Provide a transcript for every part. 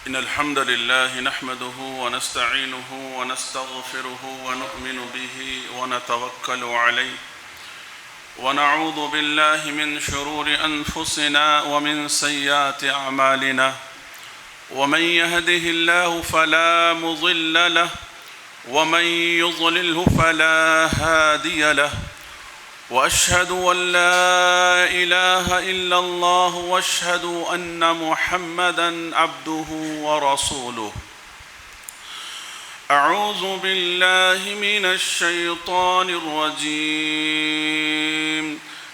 إن الحمد لله نحمده ونستعينه ونستغفره ونؤمن به ونتوكل عليه ونعوذ بالله من شرور أنفسنا ومن سيئات أعمالنا ومن يهده الله فلا مضل له ومن يضلله فلا هادي له وأشهد أن لا إله إلا الله وأشهد أن محمدًا عبده ورسوله. أعوذ بالله من الشيطان الرجيم.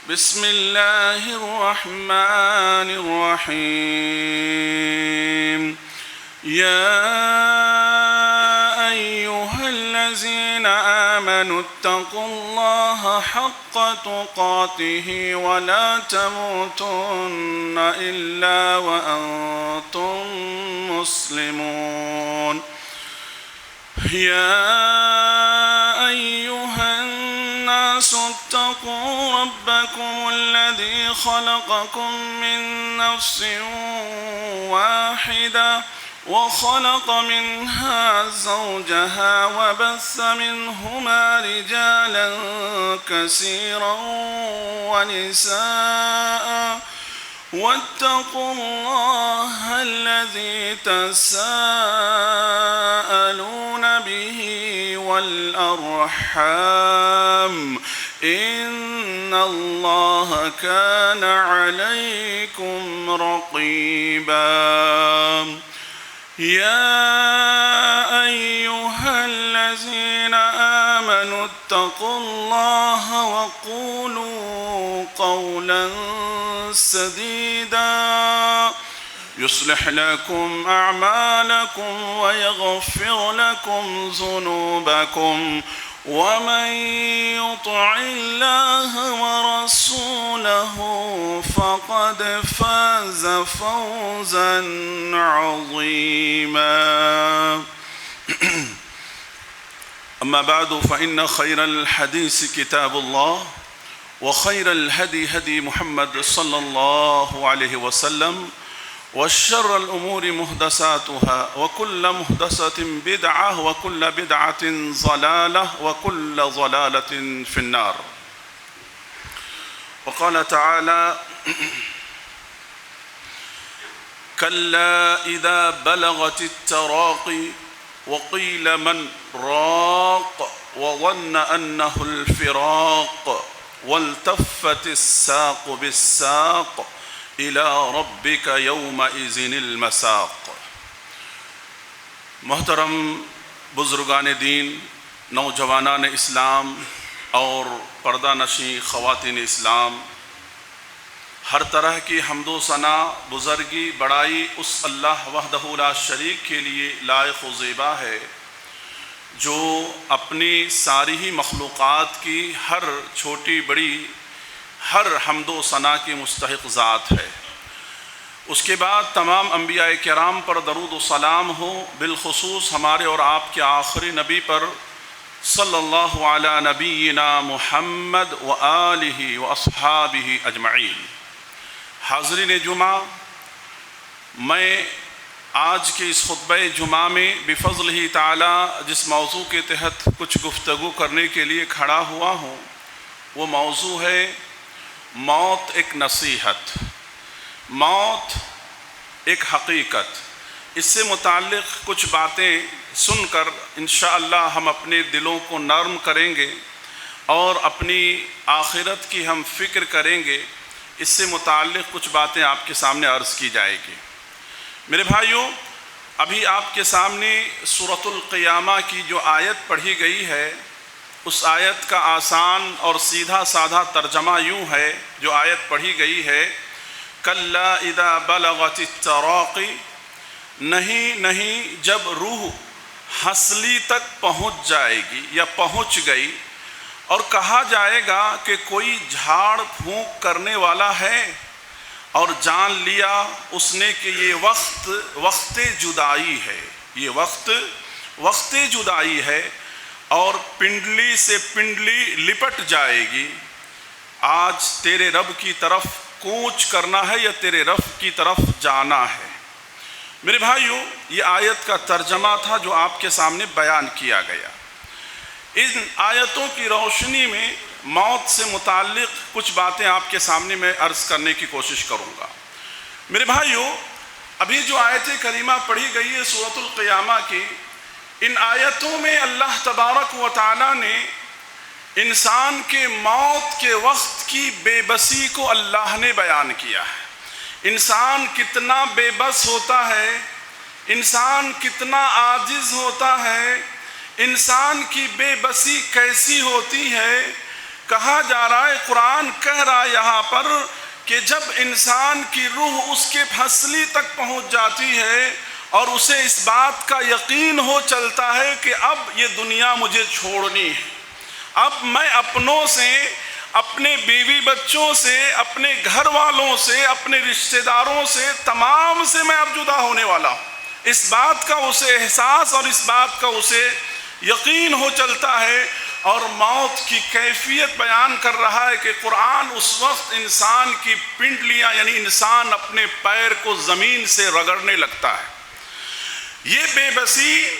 بسم الله الرحمن الرحيم. يا أيها الذين آمنوا اتقوا الله حق تقاته ولا تموتن إلا وأنتم مسلمون. يا أيها الناس اتقوا ربكم الذي خلقكم من نفس واحدة وخلق منها زوجها وبث منهما رجالا كثيرا ونساء واتقوا الله الذي تساءلون به والأرحام إن الله كان عليكم رقيبا. يا أيها الذين آمنوا اتقوا الله وقولوا قولا سديدا يصلح لكم أعمالكم ويغفر لكم ذنوبكم ومن يطع الله ورسوله فقد فاز فوزا عظيما. أما بعد فإن خير الحديث كتاب الله وخير الهدي هدي محمد صلى الله عليه وسلم وشر الأمور محدثاتها وكل محدثة بدعة وكل بدعة ضلالة وكل ضلالة في النار. وقال تعالى: كلا إذا بلغت التراقي وقيل من راق وظن أنه الفراق والتفت الساق بالساق إلى ربك يومئذ المساق. محترم بزرگان دین، نوجوانان اسلام اور پردہ نشیں خواتین اسلام، ہر طرح کی حمد و ثنا، بزرگی، بڑائی اس اللہ وحدہ لا شریک کے لیے لائق و زیبا ہے جو اپنی ساری ہی مخلوقات کی ہر چھوٹی بڑی ہر حمد و ثنا کی مستحق ذات ہے۔ اس کے بعد تمام انبیاء کرام پر درود و سلام ہو، بالخصوص ہمارے اور آپ کے آخری نبی پر صلی اللہ علی نبینا محمد و آلہ و اصحابہ اجمعین۔ حاضرین جمعہ، میں آج کے اس خطبہ جمعہ میں بفضلہ تعالی جس موضوع کے تحت کچھ گفتگو کرنے کے لیے کھڑا ہوا ہوں وہ موضوع ہے موت ایک نصیحت، موت ایک حقیقت۔ اس سے متعلق کچھ باتیں سن کر انشاءاللہ ہم اپنے دلوں کو نرم کریں گے اور اپنی آخرت کی ہم فکر کریں گے۔ اس سے متعلق کچھ باتیں آپ کے سامنے عرض کی جائے گی۔ میرے بھائیوں، ابھی آپ کے سامنے سورۃ القیامہ کی جو آیت پڑھی گئی ہے، اس آیت کا آسان اور سیدھا سادھا ترجمہ یوں ہے، جو آیت پڑھی گئی ہے: کلا اذا بلغت التراقی، نہیں جب روح ہنسلی تک پہنچ جائے گی یا پہنچ گئی، اور کہا جائے گا کہ کوئی جھاڑ پھونک کرنے والا ہے اور جان لیا اس نے کہ یہ وقت جدائی ہے، یہ وقت جدائی ہے اور پنڈلی سے پنڈلی لپٹ جائے گی، آج تیرے رب کی طرف کوچ کرنا ہے یا تیرے رب کی طرف جانا ہے۔ میرے بھائیوں، یہ آیت کا ترجمہ تھا جو آپ کے سامنے بیان کیا گیا۔ ان آیتوں کی روشنی میں موت سے متعلق کچھ باتیں آپ کے سامنے میں عرض کرنے کی کوشش کروں گا۔ میرے بھائیوں، ابھی جو آیت کریمہ پڑھی گئی ہے سورۃ القیامہ کی، ان آیتوں میں اللہ تبارک و تعالیٰ نے انسان کے موت کے وقت کی بے بسی کو اللہ نے بیان کیا ہے۔ انسان کتنا بے بس ہوتا ہے، انسان کتنا عاجز ہوتا ہے، انسان کی بے بسی کیسی ہوتی ہے۔ کہا جا رہا ہے، قرآن کہہ رہا ہے یہاں پر کہ جب انسان کی روح اس کے پھسلی تک پہنچ جاتی ہے اور اسے اس بات کا یقین ہو چلتا ہے کہ اب یہ دنیا مجھے چھوڑنی ہے، اب میں اپنوں سے، اپنے بیوی بچوں سے، اپنے گھر والوں سے، اپنے رشتہ داروں سے، تمام سے میں اب جدا ہونے والا ہوں، اس بات کا اسے احساس اور اس بات کا اسے یقین ہو چلتا ہے۔ اور موت کی کیفیت بیان کر رہا ہے کہ قرآن اس وقت انسان کی پنڈلیاں، یعنی انسان اپنے پیر کو زمین سے رگڑنے لگتا ہے۔ یہ بے بسی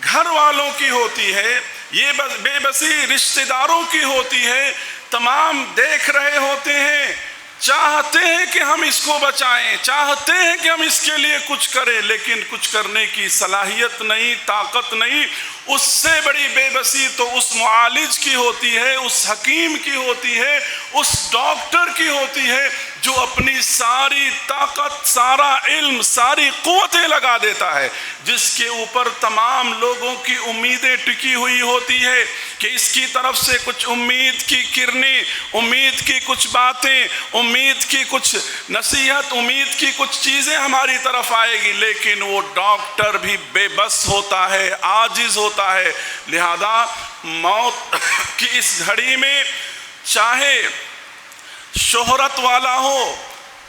گھر والوں کی ہوتی ہے، یہ بے بسی رشتہ داروں کی ہوتی ہے، تمام دیکھ رہے ہوتے ہیں، چاہتے ہیں کہ ہم اس کو بچائیں، چاہتے ہیں کہ ہم اس کے لیے کچھ کریں، لیکن کچھ کرنے کی صلاحیت نہیں، طاقت نہیں۔ اس سے بڑی بے بسی تو اس معالج کی ہوتی ہے، اس حکیم کی ہوتی ہے، اس ڈاکٹر کی ہوتی ہے جو اپنی ساری طاقت، سارا علم، ساری قوتیں لگا دیتا ہے، جس کے اوپر تمام لوگوں کی امیدیں ٹکی ہوئی ہوتی ہے کہ اس کی طرف سے کچھ امید کی کرنیں، امید کی کچھ باتیں، امید کی کچھ نصیحت، امید کی کچھ چیزیں ہماری طرف آئے گی، لیکن وہ ڈاکٹر بھی بے بس ہوتا ہے، عاجز ہوتا ہے۔ لہذا موت کی اس گھڑی میں چاہے شہرت والا ہو،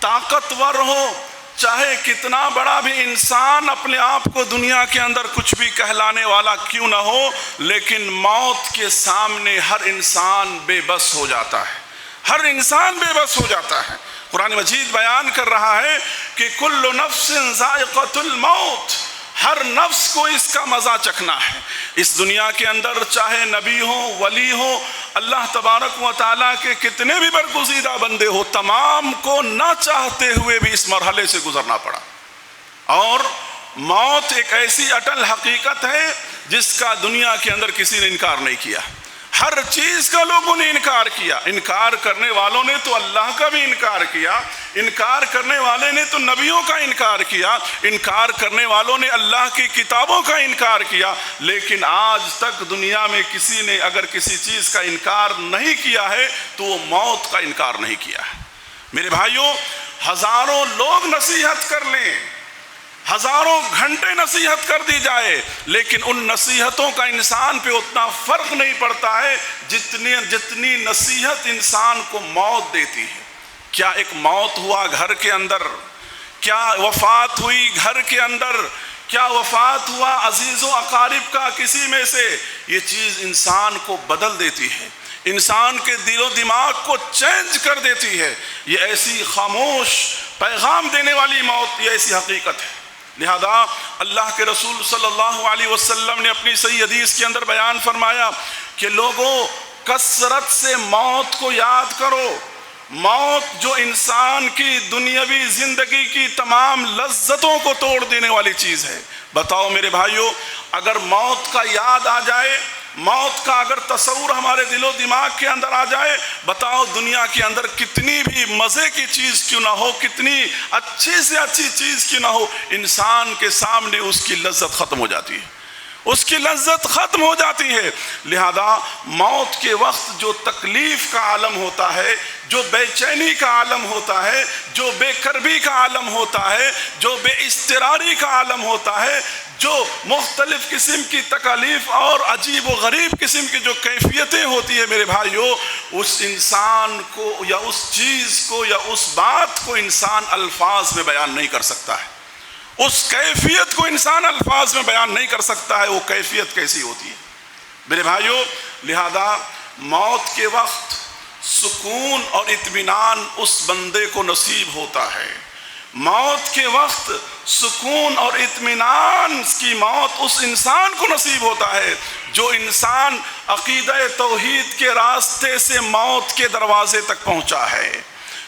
طاقتور ہو، چاہے کتنا بڑا بھی انسان اپنے آپ کو دنیا کے اندر کچھ بھی کہلانے والا کیوں نہ ہو، لیکن موت کے سامنے ہر انسان بے بس ہو جاتا ہے، ہر انسان بے بس ہو جاتا ہے۔ قرآن مجید بیان کر رہا ہے کہ کل نفس ذائقۃ الموت، ہر نفس کو اس کا مزہ چکھنا ہے۔ اس دنیا کے اندر چاہے نبی ہو، ولی ہو، اللہ تبارک و تعالیٰ کے کتنے بھی برگزیدہ بندے ہو، تمام کو نہ چاہتے ہوئے بھی اس مرحلے سے گزرنا پڑا۔ اور موت ایک ایسی اٹل حقیقت ہے جس کا دنیا کے اندر کسی نے انکار نہیں کیا، ہر چیز کا لوگوں نے انکار کیا۔ انکار کرنے والوں نے تو اللہ کا بھی انکار کیا، انکار کرنے والے نے تو نبیوں کا انکار کیا، انکار کرنے والوں نے اللہ کی کتابوں کا انکار کیا، لیکن آج تک دنیا میں کسی نے اگر کسی چیز کا انکار نہیں کیا ہے تو وہ موت کا انکار نہیں کیا ہے۔ میرے بھائیوں، ہزاروں لوگ نصیحت کر لیں، ہزاروں گھنٹے نصیحت کر دی جائے، لیکن ان نصیحتوں کا انسان پہ اتنا فرق نہیں پڑتا ہے جتنی نصیحت انسان کو موت دیتی ہے۔ کیا ایک موت ہوا گھر کے اندر، کیا وفات ہوئی گھر کے اندر، کیا وفات ہوا عزیز و اقارب کا کسی میں سے، یہ چیز انسان کو بدل دیتی ہے، انسان کے دل و دماغ کو چینج کر دیتی ہے۔ یہ ایسی خاموش پیغام دینے والی موت، یہ ایسی حقیقت ہے۔ لہذا اللہ کے رسول صلی اللہ علیہ وسلم نے اپنی صحیح حدیث کے اندر بیان فرمایا کہ لوگوں، کثرت سے موت کو یاد کرو۔ موت جو انسان کی دنیاوی زندگی کی تمام لذتوں کو توڑ دینے والی چیز ہے۔ بتاؤ میرے بھائیوں، اگر موت کا یاد آ جائے، موت کا اگر تصور ہمارے دل و دماغ کے اندر آ جائے، بتاؤ دنیا کے اندر کتنی بھی مزے کی چیز کیوں نہ ہو، کتنی اچھی سے اچھی چیز کیوں نہ ہو، انسان کے سامنے اس کی لذت ختم ہو جاتی ہے، اس کی لذت ختم ہو جاتی ہے۔ لہذا موت کے وقت جو تکلیف کا عالم ہوتا ہے، جو بے چینی کا عالم ہوتا ہے، جو بے کربی کا عالم ہوتا ہے، جو بے اضطراری کا عالم ہوتا ہے، جو مختلف قسم کی تکالیف اور عجیب و غریب قسم کی جو کیفیتیں ہوتی ہیں میرے بھائیو، اس انسان کو یا اس چیز کو یا اس بات کو انسان الفاظ میں بیان نہیں کر سکتا ہے، اس کیفیت کو انسان الفاظ میں بیان نہیں کر سکتا ہے، وہ کیفیت کیسی ہوتی ہے میرے بھائیو۔ لہذا موت کے وقت سکون اور اطمینان اس بندے کو نصیب ہوتا ہے، موت کے وقت سکون اور اطمینان کی موت اس انسان کو نصیب ہوتا ہے جو انسان عقیدہ توحید کے راستے سے موت کے دروازے تک پہنچا ہے،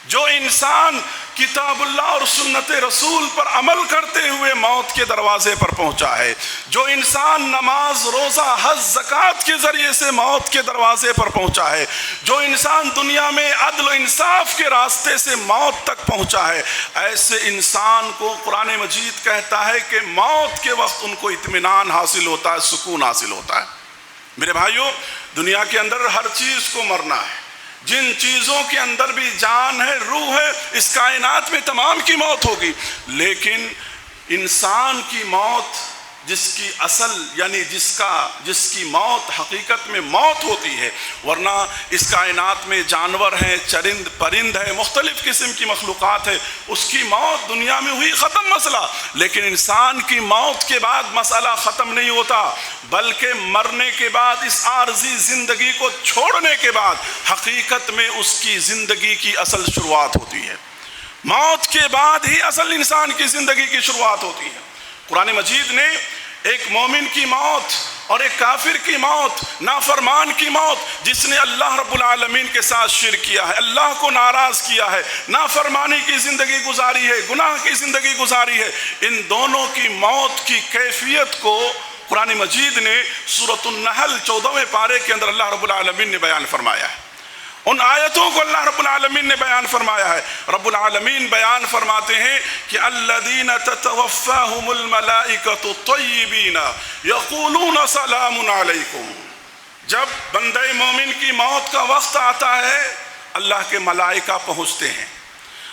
جو انسان کتاب اللہ اور سنت رسول پر عمل کرتے ہوئے موت کے دروازے پر پہنچا ہے، جو انسان نماز روزہ حج زکوٰۃ کے ذریعے سے موت کے دروازے پر پہنچا ہے، جو انسان دنیا میں عدل و انصاف کے راستے سے موت تک پہنچا ہے، ایسے انسان کو قرآن مجید کہتا ہے کہ موت کے وقت ان کو اطمینان حاصل ہوتا ہے، سکون حاصل ہوتا ہے۔ میرے بھائیوں، دنیا کے اندر ہر چیز کو مرنا ہے، جن چیزوں کے اندر بھی جان ہے، روح ہے، اس کائنات میں تمام کی موت ہوگی، لیکن انسان کی موت جس کی اصل یعنی جس کی موت حقیقت میں موت ہوتی ہے، ورنہ اس کائنات میں جانور ہیں، چرند پرند ہے، مختلف قسم کی مخلوقات ہے، اس کی موت دنیا میں ہوئی، ختم مسئلہ۔ لیکن انسان کی موت کے بعد مسئلہ ختم نہیں ہوتا، بلکہ مرنے کے بعد اس عارضی زندگی کو چھوڑنے کے بعد حقیقت میں اس کی زندگی کی اصل شروعات ہوتی ہے، موت کے بعد ہی اصل انسان کی زندگی کی شروعات ہوتی ہے۔ قرآن مجید نے ایک مومن کی موت اور ایک کافر کی موت، نافرمان کی موت، جس نے اللہ رب العالمین کے ساتھ شرک کیا ہے، اللہ کو ناراض کیا ہے، نافرمانی کی زندگی گزاری ہے، گناہ کی زندگی گزاری ہے، ان دونوں کی موت کی کیفیت کو قرآن مجید نے سورۃ النحل 14ویں پارے کے اندر اللہ رب العالمین نے بیان فرمایا ہے۔ ان آیتوں کو اللہ رب العالمین نے بیان فرمایا ہے۔ رب العالمین بیان فرماتے ہیں کہ الذین تتوفاہم الملائکۃ طیبین یقولون سلام علیکم، جب بندہ مومن کی موت کا وقت آتا ہے، اللہ کے ملائکہ پہنچتے ہیں،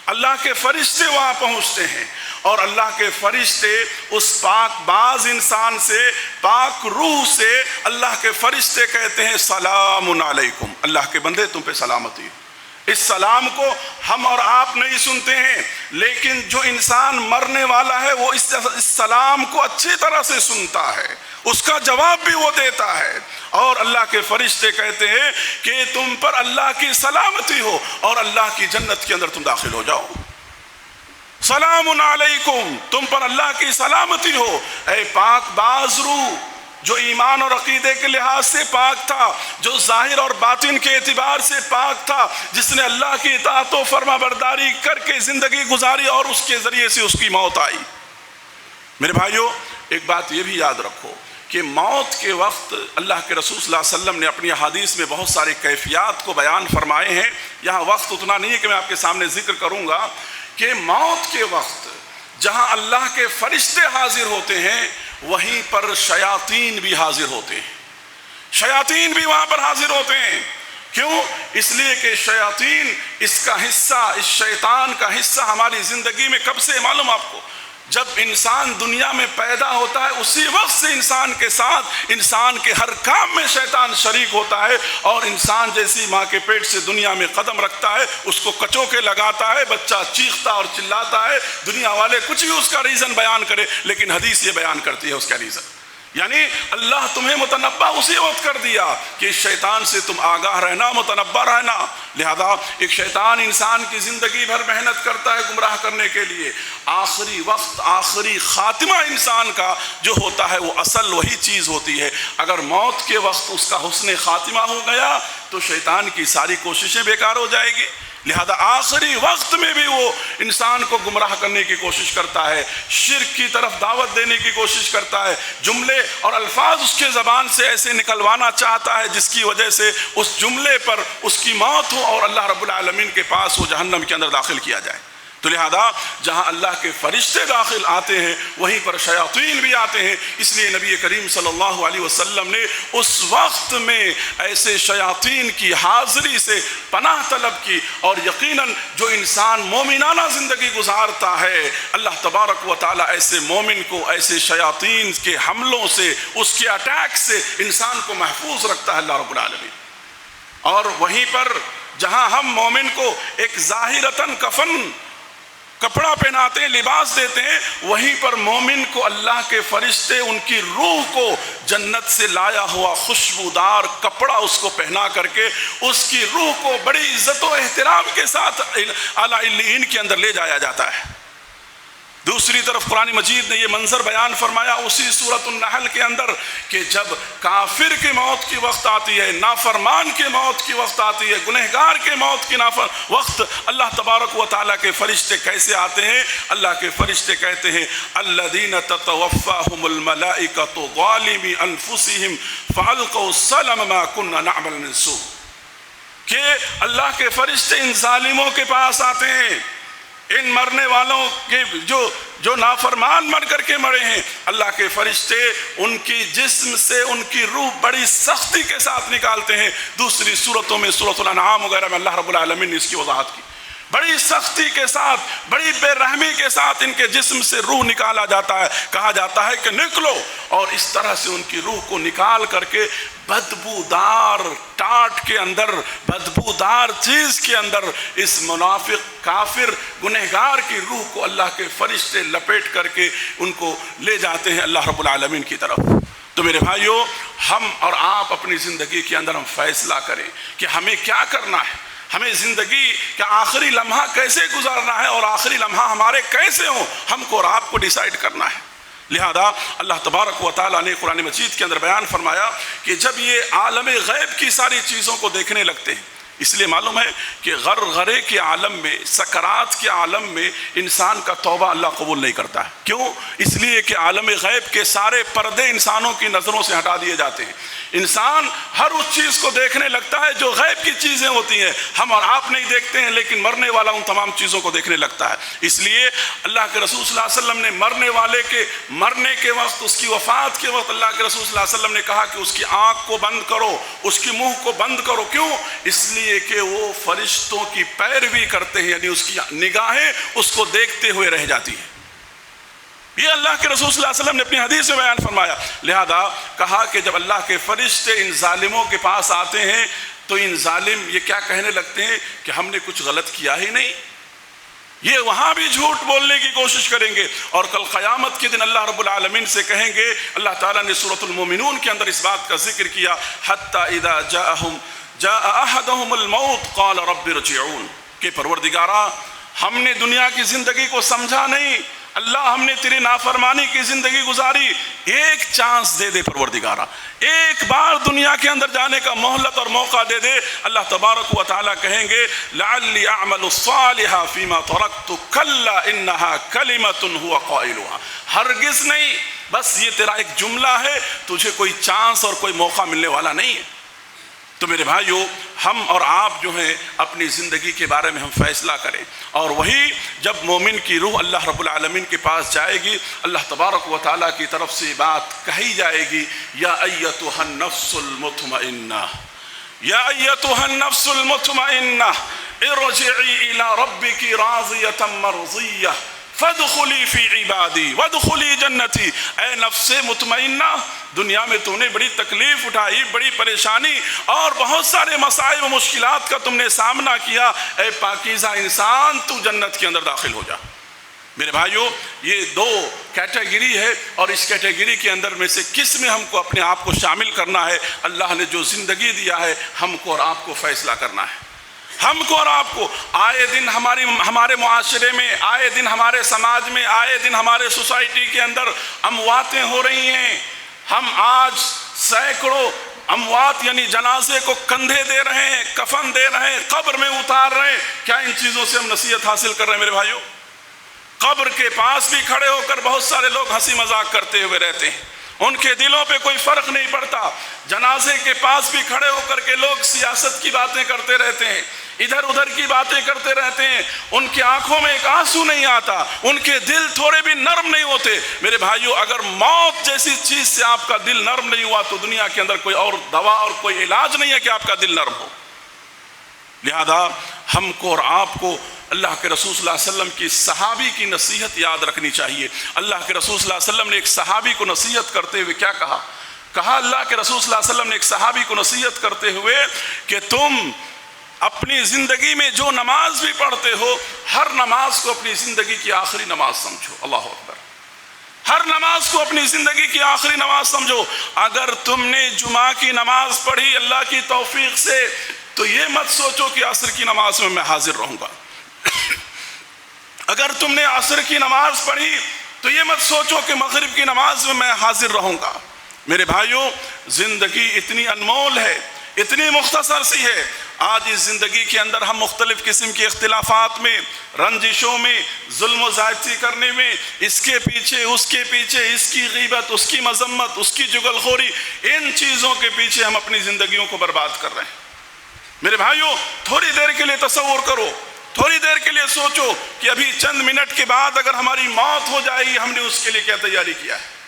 اللہ کے فرشتے وہاں پہنچتے ہیں، اور اللہ کے فرشتے اس پاک باز انسان سے، پاک روح سے، اللہ کے فرشتے کہتے ہیں سلام علیکم، اللہ کے بندے تم پہ سلامتی ہو۔ اس سلام کو ہم اور آپ نہیں سنتے ہیں، لیکن جو انسان مرنے والا ہے وہ اس سلام کو اچھی طرح سے سنتا ہے، اس کا جواب بھی وہ دیتا ہے، اور اللہ کے فرشتے کہتے ہیں کہ تم پر اللہ کی سلامتی ہو اور اللہ کی جنت کے اندر تم داخل ہو جاؤ۔ سلام علیکم، تم پر اللہ کی سلامتی ہو، اے پاک باز روح جو ایمان اور عقیدے کے لحاظ سے پاک تھا، جو ظاہر اور باطن کے اعتبار سے پاک تھا، جس نے اللہ کی اطاعت و فرما برداری کر کے زندگی گزاری اور اس کے ذریعے سے اس کی موت آئی۔ میرے بھائیوں، ایک بات یہ بھی یاد رکھو کہ موت کے وقت اللہ کے رسول صلی اللہ علیہ وسلم نے اپنی حدیث میں بہت ساری کیفیات کو بیان فرمائے ہیں، یہاں وقت اتنا نہیں ہے کہ میں آپ کے سامنے ذکر کروں گا کہ موت کے وقت جہاں اللہ کے فرشتے حاضر ہوتے ہیں، وہیں پر شیاطین بھی حاضر ہوتے ہیں، شیاطین بھی وہاں پر حاضر ہوتے ہیں۔ کیوں؟ اس لیے کہ شیاطین اس کا حصہ، اس شیطان کا حصہ ہماری زندگی میں کب سے معلوم آپ کو؟ جب انسان دنیا میں پیدا ہوتا ہے اسی وقت سے انسان کے ساتھ، انسان کے ہر کام میں شیطان شریک ہوتا ہے، اور انسان جیسی ماں کے پیٹ سے دنیا میں قدم رکھتا ہے اس کو کچوکے لگاتا ہے، بچہ چیختا اور چلاتا ہے، دنیا والے کچھ بھی اس کا ریزن بیان کرے، لیکن حدیث یہ بیان کرتی ہے اس کا ریزن، یعنی اللہ تمہیں متنبہ اسی وقت کر دیا کہ اس شیطان سے تم آگاہ رہنا، متنبہ رہنا۔ لہذا ایک شیطان انسان کی زندگی بھر محنت کرتا ہے گمراہ کرنے کے لیے، آخری وقت، آخری خاتمہ انسان کا جو ہوتا ہے وہ اصل وہی چیز ہوتی ہے۔ اگر موت کے وقت اس کا حسن خاتمہ ہو گیا تو شیطان کی ساری کوششیں بیکار ہو جائے گی۔ لہذا آخری وقت میں بھی وہ انسان کو گمراہ کرنے کی کوشش کرتا ہے، شرک کی طرف دعوت دینے کی کوشش کرتا ہے، جملے اور الفاظ اس کے زبان سے ایسے نکلوانا چاہتا ہے جس کی وجہ سے اس جملے پر اس کی موت ہو اور اللہ رب العالمین کے پاس وہ جہنم کے اندر داخل کیا جائے۔ تو لہذا جہاں اللہ کے فرشتے داخل آتے ہیں وہیں پر شیاطین بھی آتے ہیں، اس لیے نبی کریم صلی اللہ علیہ وسلم نے اس وقت میں ایسے شیاطین کی حاضری سے پناہ طلب کی، اور یقیناً جو انسان مومنانہ زندگی گزارتا ہے اللہ تبارک و تعالیٰ ایسے مومن کو ایسے شیاطین کے حملوں سے، اس کے اٹیک سے انسان کو محفوظ رکھتا ہے اللہ رب العالمین۔ اور وہیں پر جہاں ہم مومن کو ایک ظاہرتاً کفن کپڑا پہناتے ہیں، لباس دیتے ہیں، وہیں پر مومن کو اللہ کے فرشتے ان کی روح کو جنت سے لایا ہوا خوشبودار کپڑا اس کو پہنا کر کے اس کی روح کو بڑی عزت و احترام کے ساتھ اعلیٰ علیین کے اندر لے جایا جاتا ہے۔ دوسری طرف قرآن مجید نے یہ منظر بیان فرمایا اسی سورۃ النحل کے اندر کہ جب کافر کی موت کی وقت آتی ہے، نافرمان کی موت کی وقت آتی ہے، گنہگار کے موت کی وقت، اللہ تبارک و تعالیٰ کے فرشتے کیسے آتے ہیں؟ اللہ کے فرشتے کہتے ہیں الذین تتوفاہم الملائکۃ ظالمی انفسہم فالقوا السلم ما کنا نعمل من سوء، کہ اللہ کے فرشتے ان ظالموں کے پاس آتے ہیں، ان مرنے والوں کے جو نافرمان مر کر کے مرے ہیں، اللہ کے فرشتے ان کی جسم سے ان کی روح بڑی سختی کے ساتھ نکالتے ہیں۔ دوسری صورتوں میں سورۃ الانعام وغیرہ میں اللہ رب العالمین نے اس کی وضاحت کی، بڑی سختی کے ساتھ بڑی بے رحمی کے ساتھ ان کے جسم سے روح نکالا جاتا ہے، کہا جاتا ہے کہ نکلو، اور اس طرح سے ان کی روح کو نکال کر کے بدبودار ٹاٹ کے اندر، بدبودار چیز کے اندر اس منافق کافر گنہگار کی روح کو اللہ کے فرشتے لپیٹ کر کے ان کو لے جاتے ہیں اللہ رب العالمین کی طرف۔ تو میرے بھائیو، ہم اور آپ اپنی زندگی کے اندر ہم فیصلہ کریں کہ ہمیں کیا کرنا ہے، ہمیں زندگی کا آخری لمحہ کیسے گزارنا ہے اور آخری لمحہ ہمارے کیسے ہوں، ہم کو اور آپ کو ڈیسائیڈ کرنا ہے۔ لہذا اللہ تبارک و تعالیٰ نے قرآن مجید کے اندر بیان فرمایا کہ جب یہ عالم غیب کی ساری چیزوں کو دیکھنے لگتے ہیں، اس لیے معلوم ہے کہ غرغرے کے عالم میں، سکرات کے عالم میں انسان کا توبہ اللہ قبول نہیں کرتا ہے۔ کیوں؟ اس لیے کہ عالم غیب کے سارے پردے انسانوں کی نظروں سے ہٹا دیے جاتے ہیں، انسان ہر اس چیز کو دیکھنے لگتا ہے جو غیب کی چیزیں ہوتی ہیں، ہم اور آپ نہیں دیکھتے ہیں لیکن مرنے والا ان تمام چیزوں کو دیکھنے لگتا ہے۔ اس لیے اللہ کے رسول صلی اللہ علیہ وسلم نے مرنے والے کے مرنے کے وقت، اس کی وفات کے وقت اللہ کے رسول صلی اللہ علیہ وسلم نے کہا کہ اس کی آنکھ کو بند کرو، اس کی منہ کو بند کرو۔ کیوں؟ اس لیے کہ وہ فرشتوں کی پیروی کرتے ہیں، یعنی اس کی نگاہیں اس کو دیکھتے ہوئے رہ جاتی ہیں۔ یہ اللہ کے رسول صلی اللہ علیہ وسلم نے اپنی حدیث میں بیان فرمایا۔ لہذا کہا کہ جب اللہ کے فرشتے ان ظالموں کے پاس آتے ہیں تو ان ظالم یہ کیا کہنے لگتے ہیں کہ ہم نے کچھ غلط کیا ہی نہیں، یہ وہاں بھی جھوٹ بولنے کی کوشش کریں گے، اور کل قیامت کے دن اللہ رب العالمین سے کہیں گے۔ اللہ تعالیٰ نے سورۃ المومنون کے اندر اس بات کا ذکر کیا، حتی اذا جاء احدهم الموت قال رب ارجعون، کہ پروردگارا ہم نے دنیا کی زندگی کو سمجھا نہیں، اللہ ہم نے تیری نافرمانی کی زندگی گزاری، ایک چانس دے دے پروردگارا، ایک بار دنیا کے اندر جانے کا مہلت اور موقع دے دے۔ اللہ تبارک و تعالیٰ کہیں گے لعلی اعمل صالحا فیما ترکت کلا انہا کلمۃ هو قائلها، ہرگز نہیں، بس یہ تیرا ایک جملہ ہے، تجھے کوئی چانس اور کوئی موقع ملنے والا نہیں ہے۔ تو میرے بھائیو، ہم اور آپ جو ہیں اپنی زندگی کے بارے میں ہم فیصلہ کریں، اور وہی جب مومن کی روح اللہ رب العالمین کے پاس جائے گی، اللہ تبارک و تعالیٰ کی طرف سے بات کہی جائے گی، یا ایتھا النفس المطمئنہ، یا ایتھا النفس المطمئنہ ارجعی الی ربک راضیۃ مرضیہ فادخلی فی عبادی وادخلی جنتی۔ اے نفس مطمئنہ، دنیا میں تم نے بڑی تکلیف اٹھائی، بڑی پریشانی اور بہت سارے مسائل و مشکلات کا تم نے سامنا کیا، اے پاکیزہ انسان تو جنت کے اندر داخل ہو جا۔ میرے بھائیو، یہ دو کیٹیگری ہے، اور اس کیٹیگری کے اندر میں سے کس میں ہم کو اپنے آپ کو شامل کرنا ہے؟ اللہ نے جو زندگی دیا ہے ہم کو اور آپ کو فیصلہ کرنا ہے۔ ہم کو اور آپ کو آئے دن ہمارے معاشرے میں، آئے دن ہمارے سماج میں، آئے دن ہمارے سوسائٹی کے اندر امواتیں ہو رہی ہیں۔ ہم آج سینکڑوں اموات یعنی جنازے کو کندھے دے رہے ہیں، کفن دے رہے ہیں، قبر میں اتار رہے ہیں۔ کیا ان چیزوں سے ہم نصیحت حاصل کر رہے ہیں میرے بھائیوں؟ قبر کے پاس بھی کھڑے ہو کر بہت سارے لوگ ہنسی مذاق کرتے ہوئے رہتے ہیں، ان کے دلوں پہ کوئی فرق نہیں پڑتا۔ جنازے کے پاس بھی کھڑے ہو کر کے لوگ سیاست کی باتیں کرتے رہتے ہیں۔ ادھر ادھر کی باتیں کرتے رہتے ہیں، ان کی آنکھوں میں ایک آنسو نہیں آتا، ان کے دل تھوڑے بھی نرم نہیں ہوتے۔ میرے بھائیو، اگر موت جیسی چیز سے آپ کا دل نرم نہیں ہوا تو دنیا کے اندر کوئی اور دوا اور کوئی علاج نہیں ہے کہ آپ کا دل نرم ہو۔ لہذا ہم کو اور آپ کو اللہ کے رسول صلی اللہ علیہ وسلم کی صحابی کی نصیحت یاد رکھنی چاہیے۔ اللہ کے رسول صلی اللہ علیہ وسلم نے ایک صحابی کو نصیحت کرتے ہوئے کیا کہا؟ اللہ کے رسول صلی اللہ علیہ وسلم نے ایک صحابی کو نصیحت کرتے ہوئے کہ تم اپنی زندگی میں جو نماز بھی پڑھتے ہو، ہر نماز کو اپنی زندگی کی آخری نماز سمجھو۔ اللہ اکبر۔ ہر نماز کو اپنی زندگی کی آخری نماز سمجھو۔ اگر تم نے جمعہ کی نماز پڑھی اللہ کی توفیق سے تو یہ مت سوچو کہ عصر کی نماز میں حاضر رہوں گا۔ اگر تم نے عصر کی نماز پڑھی تو یہ مت سوچو کہ مغرب کی نماز میں حاضر رہوں گا۔ میرے بھائیوں، زندگی اتنی انمول ہے، اتنی مختصر سی ہے۔ آج اس زندگی کے اندر ہم مختلف قسم کے اختلافات میں، رنجشوں میں، ظلم و زیادتی کرنے میں، اس کے پیچھے اس کے پیچھے، اس کی غیبت، اس کی مذمت، اس کی چغل خوری، ان چیزوں کے پیچھے ہم اپنی زندگیوں کو برباد کر رہے ہیں۔ میرے بھائیوں، تھوڑی دیر کے لیے تصور کرو، تھوڑی دیر کے لیے سوچو کہ ابھی چند منٹ کے بعد اگر ہماری موت ہو جائے گی، ہم نے اس کے لیے کیا تیاری کیا ہے؟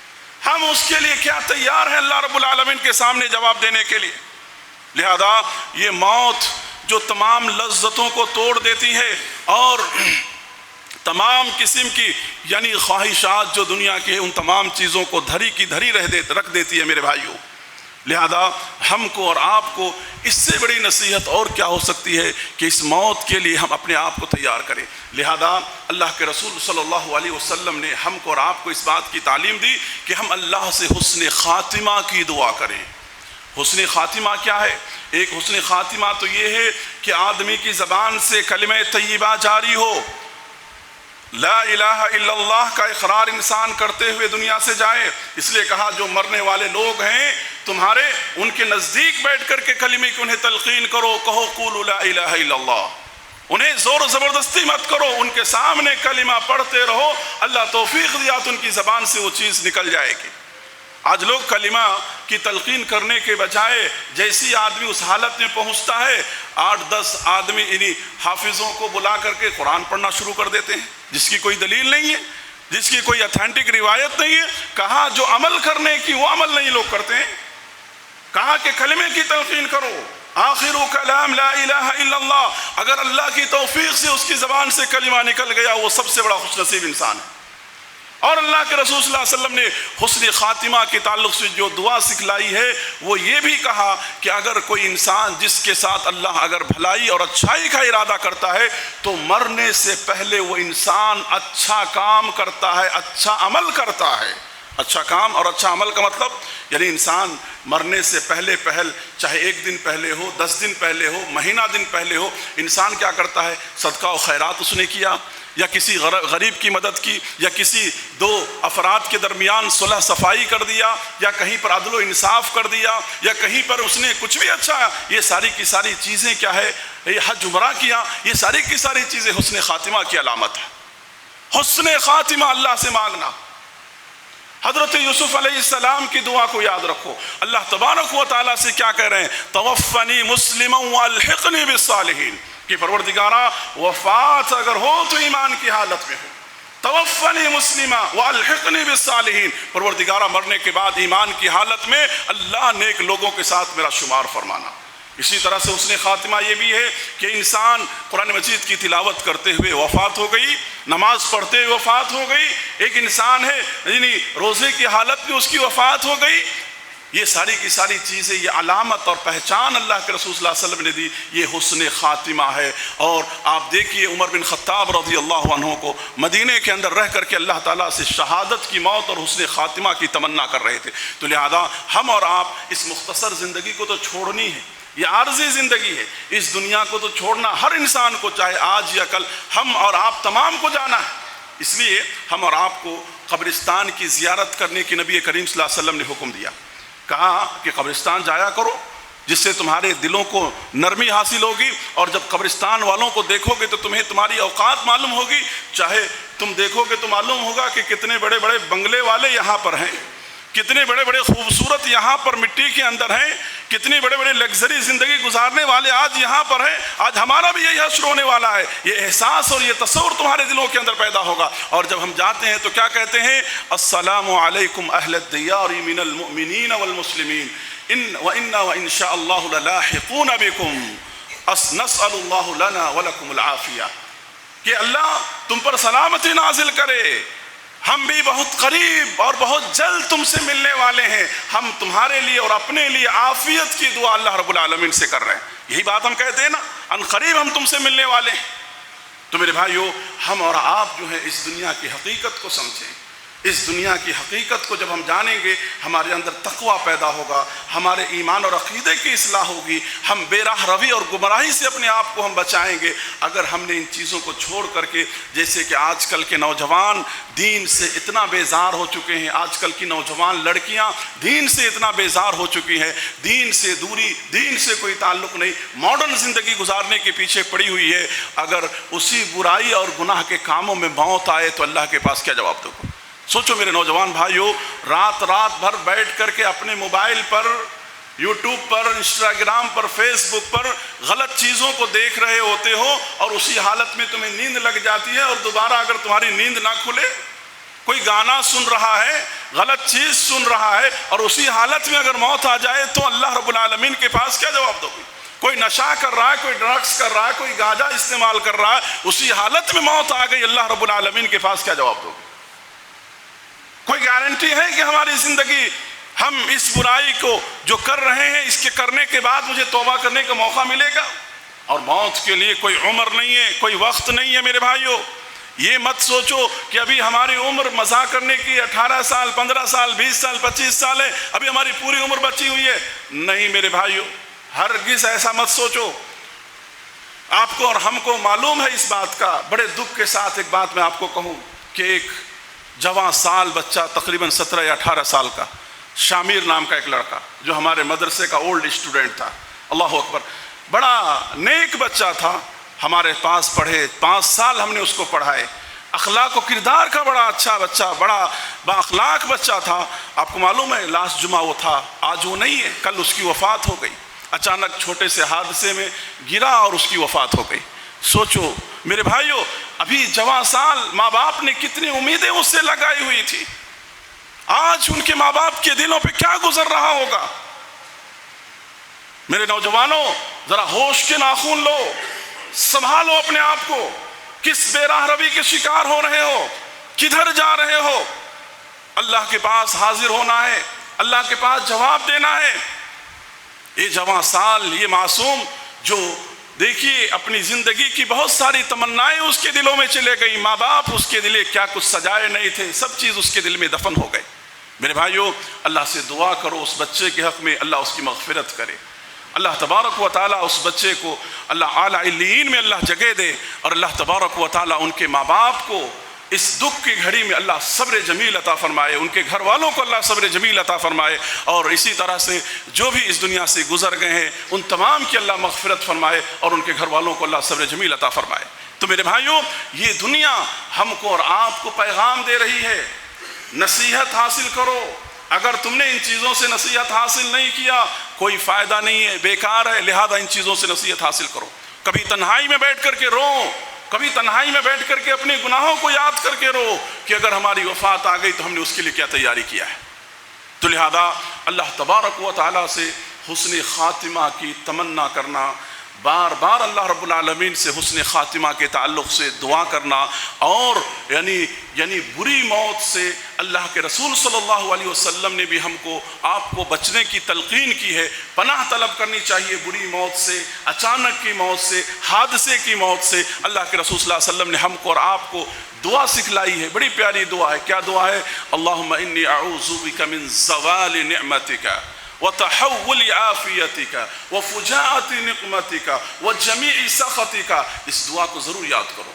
ہم اس کے لیے کیا تیار ہیں اللہ رب العالمین کے سامنے جواب دینے کے لیے؟ لہذا یہ موت جو تمام لذتوں کو توڑ دیتی ہے اور تمام قسم کی یعنی خواہشات جو دنیا کی ہے، ان تمام چیزوں کو دھری کی دھری رکھ دیتی ہے۔ میرے بھائیوں، لہذا ہم کو اور آپ کو اس سے بڑی نصیحت اور کیا ہو سکتی ہے کہ اس موت کے لیے ہم اپنے آپ کو تیار کریں۔ لہذا اللہ کے رسول صلی اللہ علیہ وسلم نے ہم کو اور آپ کو اس بات کی تعلیم دی کہ ہم اللہ سے حسن خاتمہ کی دعا کریں۔ حسن خاتمہ کیا ہے؟ ایک حسن خاتمہ تو یہ ہے کہ آدمی کی زبان سے کلمہ طیبہ جاری ہو، لا الہ الا اللہ کا اقرار انسان کرتے ہوئے دنیا سے جائے۔ اس لیے کہا جو مرنے والے لوگ ہیں تمہارے، ان کے نزدیک بیٹھ کر کے کلمے کی انہیں تلقین کرو، کہو قولوا لا الہ الا اللہ۔ انہیں زور و زبردستی مت کرو، ان کے سامنے کلمہ پڑھتے رہو، اللہ توفیق دیا تو ان کی زبان سے وہ چیز نکل جائے گی۔ آج لوگ کلمہ کی تلقین کرنے کے بجائے جیسی آدمی اس حالت میں پہنچتا ہے، 8-10 آدمی انہی حافظوں کو بلا کر کے قرآن پڑھنا شروع کر دیتے ہیں، جس کی کوئی دلیل نہیں ہے، جس کی کوئی اتھینٹک روایت نہیں ہے۔ کہا جو عمل کرنے کی وہ عمل نہیں لوگ کرتے ہیں، کہا کہ کلمے کی تلقین کرو، آخر کلام لا الہ الا اللہ۔ اگر اللہ کی توفیق سے اس کی زبان سے کلمہ نکل گیا، وہ سب سے بڑا خوش نصیب انسان ہے۔ اور اللہ کے رسول صلی اللہ علیہ وسلم نے حسن خاتمہ کے تعلق سے جو دعا سکھلائی ہے وہ یہ بھی کہا کہ اگر کوئی انسان جس کے ساتھ اللہ اگر بھلائی اور اچھائی کا ارادہ کرتا ہے تو مرنے سے پہلے وہ انسان اچھا کام کرتا ہے، اچھا عمل کرتا ہے۔ اچھا کام اور اچھا عمل کا مطلب یعنی انسان مرنے سے پہلے چاہے 1 دن پہلے ہو، 10 دن پہلے ہو، مہینہ دن پہلے ہو، انسان کیا کرتا ہے؟ صدقہ و خیرات اس نے کیا، یا کسی غریب کی مدد کی، یا کسی 2 افراد کے درمیان صلح صفائی کر دیا، یا کہیں پر عدل و انصاف کر دیا، یا کہیں پر اس نے کچھ بھی اچھا، یہ ساری کی ساری چیزیں کیا ہے؟ یہ حج عمرہ کیا، یہ ساری کی ساری چیزیں حسن خاتمہ کی علامت ہے۔ حسن خاتمہ اللہ سے مانگنا۔ حضرت یوسف علیہ السلام کی دعا کو یاد رکھو، اللہ تبارک و تعالیٰ سے کیا کہہ رہے ہیں؟ توفنی مسلما والحقنی بالصالحین، کہ پروردگارا وفات اگر ہو تو ایمان کی حالت میں ہو، توفنی مسلما والحقنی بالصالحین، پروردگارا مرنے کے بعد ایمان کی حالت میں اللہ نیک لوگوں کے ساتھ میرا شمار فرمانا۔ اسی طرح سے حسن خاتمہ یہ بھی ہے کہ انسان قرآن مجید کی تلاوت کرتے ہوئے وفات ہو گئی، نماز پڑھتے ہوئے وفات ہو گئی، ایک انسان ہے یعنی روزے کی حالت میں اس کی وفات ہو گئی، یہ ساری کی ساری چیزیں، یہ علامت اور پہچان اللہ کے رسول صلی اللہ علیہ وسلم نے دی، یہ حسن خاتمہ ہے۔ اور آپ دیکھیے عمر بن خطاب رضی اللہ عنہ کو مدینے کے اندر رہ کر کے اللہ تعالیٰ سے شہادت کی موت اور حسن خاتمہ کی تمنا کر رہے تھے۔ تو لہذا ہم اور آپ اس مختصر زندگی کو تو چھوڑنی ہے، یہ عارضی زندگی ہے، اس دنیا کو تو چھوڑنا ہر انسان کو، چاہے آج یا کل، ہم اور آپ تمام کو جانا ہے۔ اس لیے ہم اور آپ کو قبرستان کی زیارت کرنے کی نبی کریم صلی اللہ علیہ وسلم نے حکم دیا، کہا کہ قبرستان جایا کرو جس سے تمہارے دلوں کو نرمی حاصل ہوگی، اور جب قبرستان والوں کو دیکھو گے تو تمہیں تمہاری اوقات معلوم ہوگی، چاہے تم دیکھو گے تو معلوم ہوگا کہ کتنے بڑے بڑے بنگلے والے یہاں پر ہیں، کتنے بڑے بڑے خوبصورت یہاں پر مٹی کے اندر ہیں، کتنی بڑے بڑے لگژری زندگی گزارنے والے آج یہاں پر ہیں. آج ہمارا بھی یہی حشر ہونے والا ہے. یہ احساس اور یہ تصور تمہارے دلوں کے اندر پیدا ہوگا. اور جب ہم جاتے ہیں تو کیا کہتے ہیں؟ السلام علیکم اہل الدیار من المؤمنین والمسلمین وَإِنَّا وَإِن شاء اللَّهُ لَلَاحِقُونَ بِكُمْ نَسْأَلُ اللَّهُ لَنَا وَلَكُمُ الْعَافِيَةَ. کہ اللہ تم پر سلامتی نازل کرے، ہم بھی بہت قریب اور بہت جلد تم سے ملنے والے ہیں. ہم تمہارے لیے اور اپنے لیے عافیت کی دعا اللہ رب العالمین سے کر رہے ہیں. یہی بات ہم کہتے ہیں نا، ان قریب ہم تم سے ملنے والے ہیں. تو میرے بھائیو، ہم اور آپ جو ہے اس دنیا کی حقیقت کو سمجھیں. اس دنیا کی حقیقت کو جب ہم جانیں گے، ہمارے اندر تقویٰ پیدا ہوگا، ہمارے ایمان اور عقیدے کی اصلاح ہوگی، ہم بے راہ روی اور گمراہی سے اپنے آپ کو ہم بچائیں گے. اگر ہم نے ان چیزوں کو چھوڑ کر کے، جیسے کہ آج کل کے نوجوان دین سے اتنا بیزار ہو چکے ہیں، آج کل کی نوجوان لڑکیاں دین سے اتنا بیزار ہو چکی ہیں، دین سے دوری، دین سے کوئی تعلق نہیں، ماڈرن زندگی گزارنے کے پیچھے پڑی ہوئی ہے. اگر اسی برائی اور گناہ کے کاموں میں موت آئے تو اللہ کے پاس کیا جواب دو گے؟ سوچو میرے نوجوان بھائیو، رات بھر بیٹھ کر کے اپنے موبائل پر، یوٹیوب پر، انسٹاگرام پر، فیس بک پر غلط چیزوں کو دیکھ رہے ہوتے ہو، اور اسی حالت میں تمہیں نیند لگ جاتی ہے. اور دوبارہ اگر تمہاری نیند نہ کھلے، کوئی گانا سن رہا ہے، غلط چیز سن رہا ہے، اور اسی حالت میں اگر موت آ جائے تو اللہ رب العالمین کے پاس کیا جواب دو گے؟ کوئی نشہ کر رہا ہے، کوئی ڈرگس کر رہا ہے، کوئی گانجا استعمال کر رہا ہے، اسی حالت میں موت آ گئی، اللہ رب العالمین کے پاس کیا جواب دو گے؟ کوئی گارنٹی ہے کہ ہماری زندگی، ہم اس برائی کو جو کر رہے ہیں، اس کے کرنے کے بعد مجھے توبہ کرنے کا موقع ملے گا؟ اور موت کے لیے کوئی عمر نہیں ہے، کوئی وقت نہیں ہے. میرے بھائیو، یہ مت سوچو کہ ابھی ہماری عمر مزاح کرنے کی 18 سال 15 سال 20 سال 25 سال ہے، ابھی ہماری پوری عمر بچی ہوئی ہے. نہیں میرے بھائیو، ہرگز ایسا مت سوچو. آپ کو اور ہم کو معلوم ہے اس بات کا. بڑے دکھ کے ساتھ ایک بات میں آپ کو کہوں کہ ایک جوان سال بچہ، تقریباً 17 یا 18 سال کا، شامیر نام کا ایک لڑکا، جو ہمارے مدرسے کا اولڈ اسٹوڈنٹ تھا، اللہ اکبر، بڑا نیک بچہ تھا، ہمارے پاس پڑھے، 5 سال ہم نے اس کو پڑھائے، اخلاق و کردار کا بڑا اچھا بچہ، بڑا با اخلاق بچہ تھا. آپ کو معلوم ہے لاسٹ جمعہ وہ تھا، آج وہ نہیں ہے، کل اس کی وفات ہو گئی. اچانک چھوٹے سے حادثے میں گرا اور اس کی وفات ہو گئی. سوچو میرے بھائیو، ابھی جوان سال، ماں باپ نے کتنی امیدیں اس سے لگائی ہوئی تھی. آج ان کے ماں باپ کے دلوں پہ کیا گزر رہا ہوگا؟ میرے نوجوانوں، ذرا ہوش کے ناخن لو، سنبھالو اپنے آپ کو. کس بے راہ روی کے شکار ہو رہے ہو؟ کدھر جا رہے ہو؟ اللہ کے پاس حاضر ہونا ہے، اللہ کے پاس جواب دینا ہے. یہ جوان سال، یہ معصوم، جو دیکھیے اپنی زندگی کی بہت ساری تمنائیں اس کے دلوں میں چلے گئی، ماں باپ اس کے دل کیا کچھ سجائے نہیں تھے، سب چیز اس کے دل میں دفن ہو گئے. میرے بھائیو، اللہ سے دعا کرو اس بچے کے حق میں، اللہ اس کی مغفرت کرے. اللہ تبارک و تعالیٰ اس بچے کو اللہ اعلیٰ علیین میں اللہ جگہ دے، اور اللہ تبارک و تعالیٰ ان کے ماں باپ کو اس دکھ کی گھڑی میں اللہ صبر جمیل عطا فرمائے، ان کے گھر والوں کو اللہ صبر جمیل عطا فرمائے، اور اسی طرح سے جو بھی اس دنیا سے گزر گئے ہیں ان تمام کی اللہ مغفرت فرمائے، اور ان کے گھر والوں کو اللہ صبر جمیل عطا فرمائے. تو میرے بھائیوں، یہ دنیا ہم کو اور آپ کو پیغام دے رہی ہے، نصیحت حاصل کرو. اگر تم نے ان چیزوں سے نصیحت حاصل نہیں کیا، کوئی فائدہ نہیں ہے، بیکار ہے. لہذا ان چیزوں سے نصیحت حاصل کرو. کبھی تنہائی میں بیٹھ کر کے رو، کبھی تنہائی میں بیٹھ کر کے اپنے گناہوں کو یاد کر کے رو کہ اگر ہماری وفات آ گئی تو ہم نے اس کے لیے کیا تیاری کیا ہے. تو لہذا اللہ تبارک و تعالیٰ سے حسن خاتمہ کی تمنا کرنا، بار بار اللہ رب العالمین سے حسن خاتمہ کے تعلق سے دعا کرنا، اور یعنی بری موت سے اللہ کے رسول صلی اللہ علیہ وسلم نے بھی ہم کو آپ کو بچنے کی تلقین کی ہے. پناہ طلب کرنی چاہیے بری موت سے، اچانک کی موت سے، حادثے کی موت سے. اللہ کے رسول صلی اللہ علیہ وسلم نے ہم کو اور آپ کو دعا سکھلائی ہے، بڑی پیاری دعا ہے. کیا دعا ہے؟ اللہم انی اعوذ بک من زوال نعمتک وتحول عافیتک وفجاءت نقمتک وجمیع سخطک. اس دعا کو ضرور یاد کرو.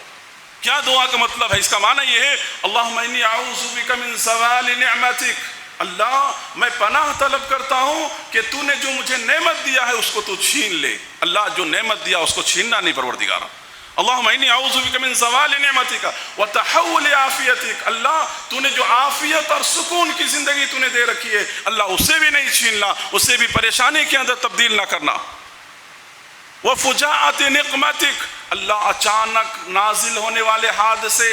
کیا دعا کا مطلب ہے؟ اس کا معنی یہ ہے اللہم انی اعوذ بک من زوال نعمتک، اللہ میں پناہ طلب کرتا ہوں کہ تو نے جو مجھے نعمت دیا ہے اس کو تو چھین لے. اللہ جو نعمت دیا اس کو چھیننا نہیں پروردگارا. اللہم انی اعوذ بک من زوال نعمتک وتحول عافیتک، اللہ تو نے جو عافیت اور سکون کی زندگی تو نے دے رکھی ہے اللہ اسے بھی نہیں چھیننا، اسے بھی پریشانی کے اندر تبدیل نہ کرنا۔ وفجاءت نقمتک، اللہ اچانک نازل ہونے والے حادثے،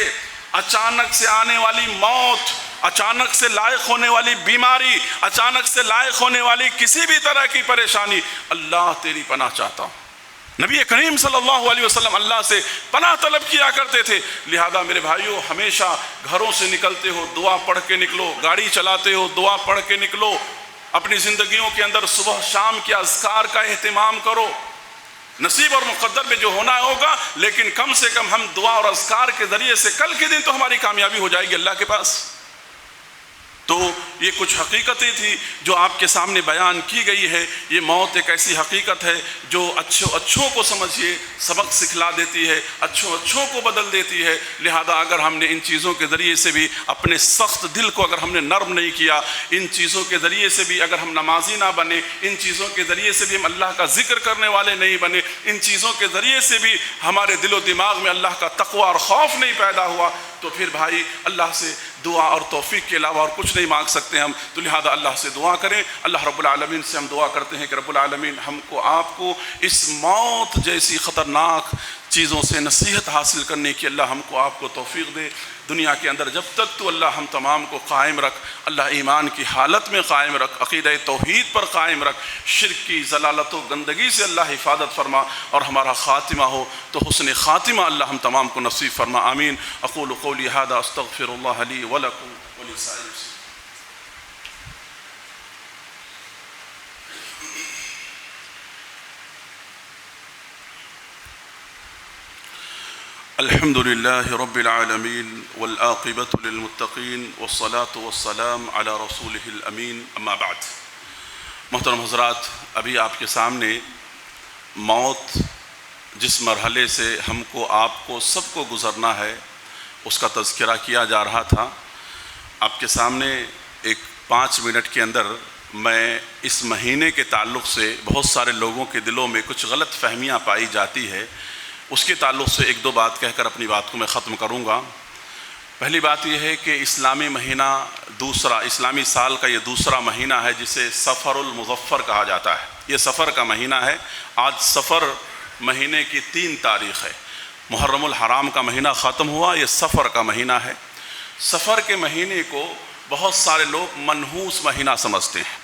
اچانک سے آنے والی موت، اچانک سے لائق ہونے والی بیماری، اچانک سے لائق ہونے والی کسی بھی طرح کی پریشانی، اللہ تیری پناہ چاہتا ہوں۔ نبی کریم صلی اللہ علیہ وسلم اللہ سے پناہ طلب کیا کرتے تھے۔ لہذا میرے بھائیوں، ہمیشہ گھروں سے نکلتے ہو دعا پڑھ کے نکلو، گاڑی چلاتے ہو دعا پڑھ کے نکلو، اپنی زندگیوں کے اندر صبح شام کے اذکار کا اہتمام کرو۔ نصیب اور مقدر میں جو ہونا ہوگا، لیکن کم سے کم ہم دعا اور اذکار کے ذریعے سے کل کے دن تو ہماری کامیابی ہو جائے گی اللہ کے پاس۔ تو یہ کچھ حقیقتیں تھی جو آپ کے سامنے بیان کی گئی ہے۔ یہ موت ایک ایسی حقیقت ہے جو اچھوں کو سمجھیے سبق سکھلا دیتی ہے، اچھوں کو بدل دیتی ہے۔ لہذا اگر ہم نے ان چیزوں کے ذریعے سے بھی اپنے سخت دل کو اگر ہم نے نرم نہیں کیا، ان چیزوں کے ذریعے سے بھی اگر ہم نمازی نہ بنے، ان چیزوں کے ذریعے سے بھی ہم اللہ کا ذکر کرنے والے نہیں بنے، ان چیزوں کے ذریعے سے بھی ہمارے دل و دماغ میں اللہ کا تقوی اور خوف نہیں پیدا ہوا، تو پھر بھائی اللہ سے دعا اور توفیق کے علاوہ اور کچھ نہیں مانگ سکتے ہم۔ تو لہذا اللہ سے دعا کریں۔ اللہ رب العالمین سے ہم دعا کرتے ہیں کہ رب العالمین ہم کو آپ کو اس موت جیسی خطرناک چیزوں سے نصیحت حاصل کرنے کی اللہ ہم کو آپ کو توفیق دے۔ دنیا کے اندر جب تک تو اللہ ہم تمام کو قائم رکھ، اللہ ایمان کی حالت میں قائم رکھ، عقیدہ توحید پر قائم رکھ، شرک کی ضلالت و گندگی سے اللہ حفاظت فرما، اور ہمارا خاتمہ ہو تو حسن خاتمہ اللہ ہم تمام کو نصیب فرما۔ آمین۔ اقول قولی ھذا استغفر اللہ لی ولکم ولسائر المسلمین۔ الحمد لله رب العالمين والعاقبة للمتقين والصلاة والسلام على رسوله الأمين، اما بعد۔ محترم حضرات، ابھی آپ کے سامنے موت جس مرحلے سے ہم کو آپ کو سب کو گزرنا ہے اس کا تذکرہ کیا جا رہا تھا۔ آپ کے سامنے ایک 5 منٹ کے اندر میں اس مہینے کے تعلق سے بہت سارے لوگوں کے دلوں میں کچھ غلط فہمیاں پائی جاتی ہے، اس کے تعلق سے 1-2 بات کہہ کر اپنی بات کو میں ختم کروں گا۔ پہلی بات یہ ہے کہ اسلامی مہینہ اسلامی سال کا یہ دوسرا مہینہ ہے جسے سفر المظفر کہا جاتا ہے۔ یہ سفر کا مہینہ ہے۔ آج سفر مہینے کی 3 تاریخ ہے۔ محرم الحرام کا مہینہ ختم ہوا، یہ سفر کا مہینہ ہے۔ سفر کے مہینے کو بہت سارے لوگ منحوس مہینہ سمجھتے ہیں،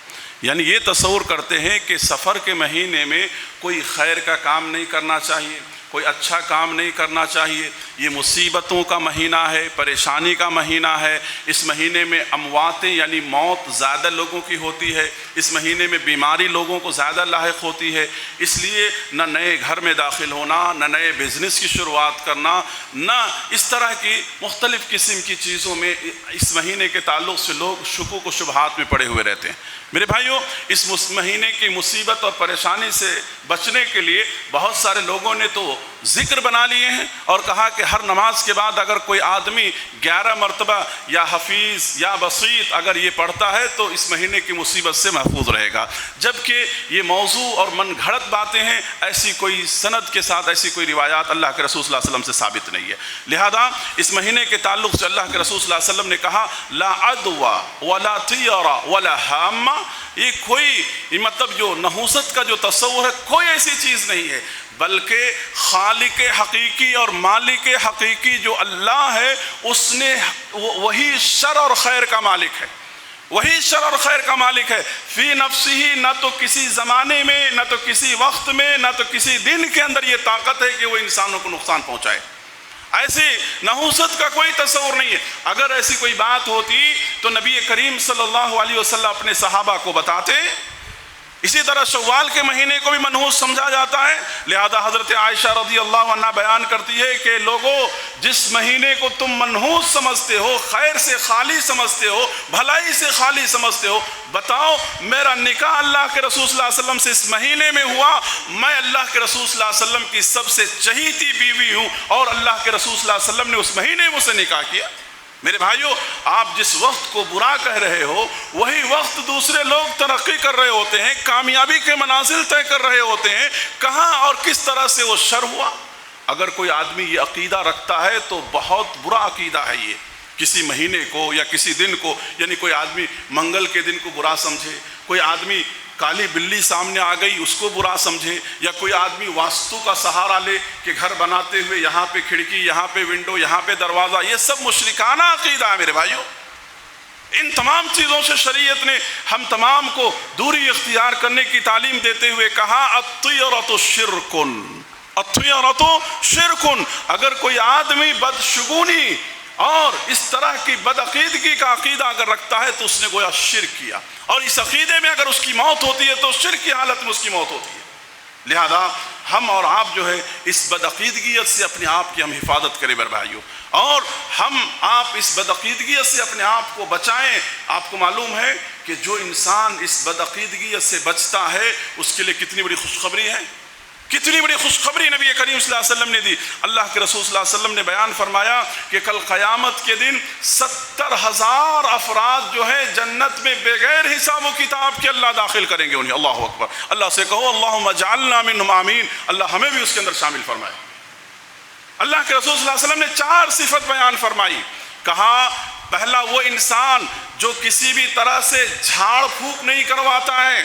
یعنی یہ تصور کرتے ہیں کہ سفر کے مہینے میں کوئی خیر کا کام نہیں کرنا چاہیے، کوئی اچھا کام نہیں کرنا چاہیے، یہ مصیبتوں کا مہینہ ہے، پریشانی کا مہینہ ہے۔ اس مہینے میں امواتیں یعنی موت زیادہ لوگوں کی ہوتی ہے، اس مہینے میں بیماری لوگوں کو زیادہ لاحق ہوتی ہے، اس لیے نہ نئے گھر میں داخل ہونا، نہ نئے بزنس کی شروعات کرنا، نہ اس طرح کی مختلف قسم کی چیزوں میں اس مہینے کے تعلق سے لوگ شکوک و شبہات میں پڑے ہوئے رہتے ہیں۔ میرے بھائیوں، اس مہینے کی مصیبت اور پریشانی سے بچنے کے لیے بہت سارے لوگوں نے تو ذکر بنا لیے ہیں اور کہا کہ ہر نماز کے بعد اگر کوئی آدمی 11 مرتبہ یا حفیظ یا بسیط اگر یہ پڑھتا ہے تو اس مہینے کی مصیبت سے محفوظ رہے گا، جبکہ یہ موضوع اور من گھڑت باتیں ہیں، ایسی کوئی سند کے ساتھ ایسی کوئی روایات اللہ کے رسول صلی اللہ علیہ وسلم سے ثابت نہیں ہے۔ لہذا اس مہینے کے تعلق سے اللہ کے رسول صلی اللہ علیہ وسلم نے کہا لا عدوى ولا طیر ولا حامہ، یہ کوئی مطلب جو نحوست کا جو تصور ہے کوئی ایسی چیز نہیں ہے، بلکہ خالق حقیقی اور مالک حقیقی جو اللہ ہے اس نے وہی شر اور خیر کا مالک ہے، وہی شر اور خیر کا مالک ہے فی نفسہ، نہ تو کسی زمانے میں، نہ تو کسی وقت میں، نہ تو کسی دن کے اندر یہ طاقت ہے کہ وہ انسانوں کو نقصان پہنچائے۔ ایسی نحوست کا کوئی تصور نہیں ہے۔ اگر ایسی کوئی بات ہوتی تو نبی کریم صلی اللہ علیہ وسلم اپنے صحابہ کو بتاتے۔ اسی طرح شوال کے مہینے کو بھی منحوس سمجھا جاتا ہے، لہذا حضرت عائشہ رضی اللہ عنہ بیان کرتی ہے کہ لوگوں، جس مہینے کو تم منحوس سمجھتے ہو، خیر سے خالی سمجھتے ہو، بھلائی سے خالی سمجھتے ہو، بتاؤ میرا نکاح اللہ کے رسول صلی اللہ علیہ وسلم سے اس مہینے میں ہوا، میں اللہ کے رسول صلی اللہ علیہ وسلم کی سب سے چہیتی بیوی ہوں اور اللہ کے رسول صلی اللہ علیہ وسلم نے اس مہینے میں سے نکاح کیا۔ میرے بھائیوں، آپ جس وقت کو برا کہہ رہے ہو وہی وقت دوسرے لوگ ترقی کر رہے ہوتے ہیں، کامیابی کے منازل طے کر رہے ہوتے ہیں، کہاں اور کس طرح سے وہ شر ہوا، اگر کوئی آدمی یہ عقیدہ رکھتا ہے تو بہت برا عقیدہ ہے یہ، کسی مہینے کو یا کسی دن کو، یعنی کوئی آدمی منگل کے دن کو برا سمجھے، کوئی آدمی کالی بلی سامنے آ گئی اس کو برا سمجھے، یا کوئی آدمی واستو کا سہارا لے کہ گھر بناتے ہوئے یہاں پہ کھڑکی، یہاں پہ ونڈو، یہاں پہ دروازہ، یہ سب مشرکانہ عقیدہ ہے میرے بھائیوں۔ ان تمام چیزوں سے شریعت نے ہم تمام کو دوری اختیار کرنے کی تعلیم دیتے ہوئے کہا الطیرۃ شرک، الطیرۃ شرک۔ اگر کوئی آدمی بدشگونی اور اس طرح کی بدعقیدگی کا عقیدہ اگر رکھتا ہے تو اس نے گویا شرک کیا، اور اس عقیدے میں اگر اس کی موت ہوتی ہے تو شرک کی حالت میں اس کی موت ہوتی ہے۔ لہذا ہم اور آپ جو ہے اس بدعقیدگیت سے اپنے آپ کی ہم حفاظت کریں میرے بھائیوں، اور ہم آپ اس بدعقیدگیت سے اپنے آپ کو بچائیں۔ آپ کو معلوم ہے کہ جو انسان اس بدعقیدگیت سے بچتا ہے اس کے لیے کتنی بڑی خوشخبری ہے، کتنی بڑی خوشخبری نبی کریم صلی اللہ علیہ وسلم نے دی۔ اللہ کے رسول صلی اللہ علیہ وسلم نے بیان فرمایا کہ کل قیامت کے دن 70,000 افراد جو ہیں جنت میں بغیر حساب و کتاب کے اللہ داخل کریں گے انہیں۔ اللہ اکبر، اللہ سے کہو اللہم اجعلنا منہم، آمین، اللہ ہمیں بھی اس کے اندر شامل فرمائے۔ اللہ کے رسول صلی اللہ علیہ وسلم نے 4 صفت بیان فرمائی۔ کہا پہلا وہ انسان جو کسی بھی طرح سے جھاڑ پھونک نہیں کرواتا ہے،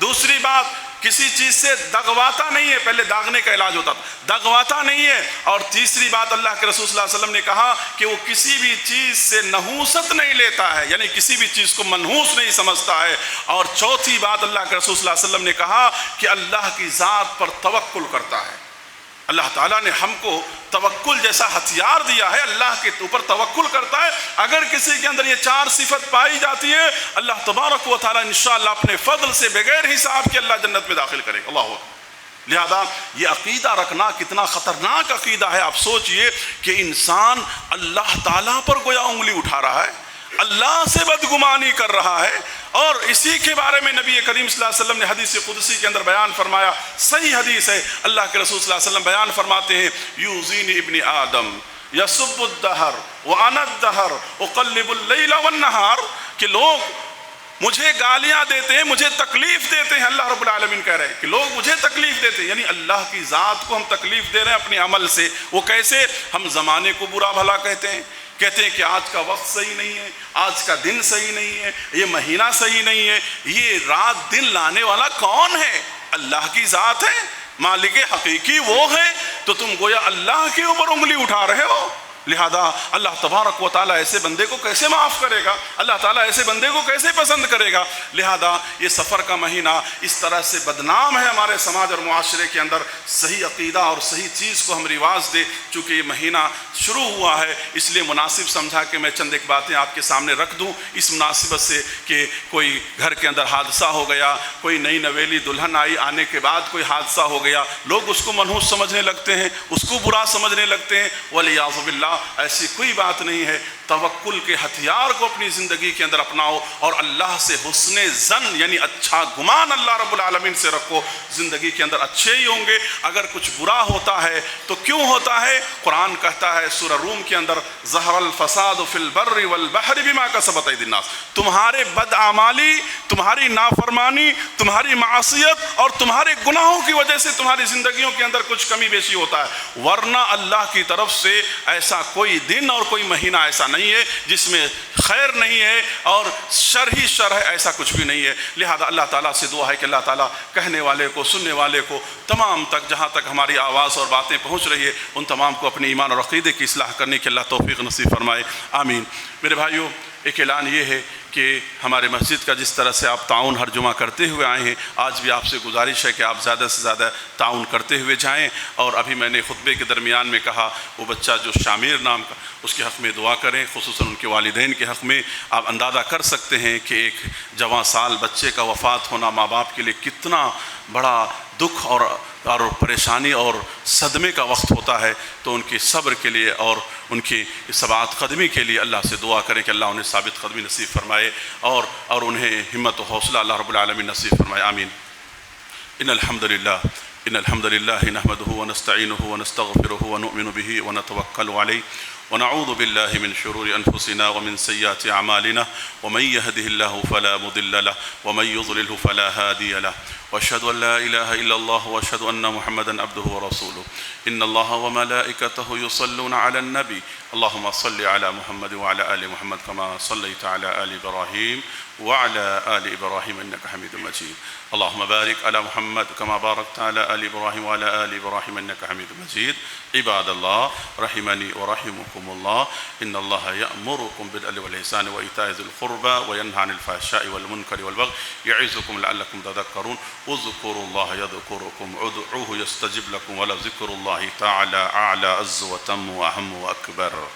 دوسری بات کسی چیز سے دغواتا نہیں ہے، پہلے داغنے کا علاج ہوتا تھا، دغواتا نہیں ہے، اور تیسری بات اللہ کے رسول صلی اللہ علیہ وسلم نے کہا کہ وہ کسی بھی چیز سے نحوست نہیں لیتا ہے، یعنی کسی بھی چیز کو منحوس نہیں سمجھتا ہے، اور چوتھی بات اللہ کے رسول صلی اللہ علیہ وسلم نے کہا کہ اللہ کی ذات پر توکل کرتا ہے۔ اللہ تعالیٰ نے ہم کو توکل جیسا ہتھیار دیا ہے، اللہ کے اوپر توکل کرتا ہے۔ اگر کسی کے اندر یہ 4 صفت پائی جاتی ہے اللہ تبارک و تعالیٰ انشاءاللہ اپنے فضل سے بغیر حساب کے اللہ جنت میں داخل کرے گا۔ اللہ اکبر۔ لہذا یہ عقیدہ رکھنا کتنا خطرناک عقیدہ ہے۔ آپ سوچئے کہ انسان اللہ تعالیٰ پر گویا انگلی اٹھا رہا ہے، اللہ سے بدگمانی کر رہا ہے، اور اسی کے بارے میں نبی کریم صلی اللہ علیہ وسلم نے حدیث قدسی کے اندر بیان فرمایا، صحیح حدیث ہے، اللہ کے رسول صلی اللہ علیہ وسلم بیان فرماتے ہیں یوزینی ابن آدم یسب الدہر وانا الدہر اقلب اللیل والنہار، کہ لوگ مجھے گالیاں دیتے ہیں، مجھے تکلیف دیتے ہیں۔ اللہ رب العالمین کہہ رہے ہیں کہ لوگ مجھے تکلیف دیتے ہیں، یعنی اللہ کی ذات کو ہم تکلیف دے رہے ہیں اپنے عمل سے۔ وہ کیسے؟ ہم زمانے کو برا بھلا کہتے ہیں کہ آج کا وقت صحیح نہیں ہے، آج کا دن صحیح نہیں ہے، یہ مہینہ صحیح نہیں ہے۔ یہ رات دن لانے والا کون ہے؟ اللہ کی ذات ہے، مالک حقیقی وہ ہے، تو تم گویا اللہ کے اوپر انگلی اٹھا رہے ہو۔ لہذا اللہ تبارک و تعالیٰ ایسے بندے کو کیسے معاف کرے گا؟ اللہ تعالیٰ ایسے بندے کو کیسے پسند کرے گا؟ لہذا یہ سفر کا مہینہ اس طرح سے بدنام ہے ہمارے سماج اور معاشرے کے اندر۔ صحیح عقیدہ اور صحیح چیز کو ہم رواج دیں، چونکہ یہ مہینہ شروع ہوا ہے اس لیے مناسب سمجھا کہ میں چند ایک باتیں آپ کے سامنے رکھ دوں اس مناسبت سے کہ کوئی گھر کے اندر حادثہ ہو گیا، کوئی نئی نویلی دلہن آئی، آنے کے بعد کوئی حادثہ ہو گیا، لوگ اس کو منحوس سمجھنے لگتے ہیں، اس کو برا سمجھنے لگتے ہیں۔ ولیعوذ باللہ، ایسی کوئی بات نہیں ہے۔ توکل کے ہتھیار کو اپنی زندگی کے اندر اپناؤ، اور اللہ سے حسن ظن یعنی اچھا گمان اللہ رب العالمین سے رکھو، زندگی کے اندر اچھے ہی ہوں گے۔ اگر کچھ برا ہوتا ہے تو کیوں ہوتا ہے؟ قرآن کہتا ہے سورہ روم کے اندر ظہر الفساد فی البر والبحر بما کسبت ایدی الناس، تمہارے بدعمالی، تمہاری نافرمانی، تمہاری معصیت اور تمہارے گناہوں کی وجہ سے تمہاری زندگیوں کے اندر کچھ کمی بیشی ہوتا ہے، ورنہ اللہ کی طرف سے ایسا کوئی دن اور کوئی مہینہ ایسا نہیں ہے جس میں خیر نہیں ہے اور شر ہی شر ہے، ایسا کچھ بھی نہیں ہے۔ لہذا اللہ تعالیٰ سے دعا ہے کہ اللہ تعالیٰ کہنے والے کو، سننے والے کو، تمام تک جہاں تک ہماری آواز اور باتیں پہنچ رہی ہے ان تمام کو اپنے ایمان اور عقیدے کی اصلاح کرنے کی اللہ توفیق نصیب فرمائے، آمین۔ میرے بھائیوں، ایک اعلان یہ ہے کہ ہمارے مسجد کا جس طرح سے آپ تعاون ہر جمعہ کرتے ہوئے آئے ہیں، آج بھی آپ سے گزارش ہے کہ آپ زیادہ سے زیادہ تعاون کرتے ہوئے جائیں۔ اور ابھی میں نے خطبے کے درمیان میں کہا وہ بچہ جو شامیر نام کا، اس کے حق میں دعا کریں، خصوصاً ان کے والدین کے حق میں۔ آپ اندازہ کر سکتے ہیں کہ ایک جوان سال بچے کا وفات ہونا ماں باپ کے لیے کتنا بڑا دکھ اور پریشانی اور صدمے کا وقت ہوتا ہے، تو ان کی صبر کے لیے اور ان کی ثبات قدمی کے لیے اللہ سے دعا کریں کہ اللہ انہیں ثابت قدمی نصیب فرمائے اور انہیں ہمت و حوصلہ اللہ رب العالمین نصیب فرمائے، آمین۔ ان الحمد للہ نحمده ونستعینه ونستغفره ونؤمن به ونتوکل علیہ ونعوذ بالله من شرور أنفسنا ومن سيئات أعمالنا ومن يهده الله فلا مضل له ومن يضلله فلا هادي له وأشهد أن لا إله إلا الله وأشهد أن محمدا عبده ورسوله إن الله وملائكته يصلون على النبي اللهم صل على محمد وعلى آل محمد كما صليت على آل إبراهيم وعلى آل إبراهيم إنك حميد مجيد اللهم بارك على محمد كما باركت على آل إبراهيم وعلى آل إبراهيم إنك حميد مجيد عباد الله رحمني ورحمكم الله إن الله يأمركم بالعدل والإحسان وإيتاء ذي القربى وينهى عن الفحشاء والمنكر والبغي يعظكم لعلكم تذكرون اذكروا الله يذكركم ادعوه يستجب لكم ولذكر الله تعالى أعلى عز وتم وأهم وأكبر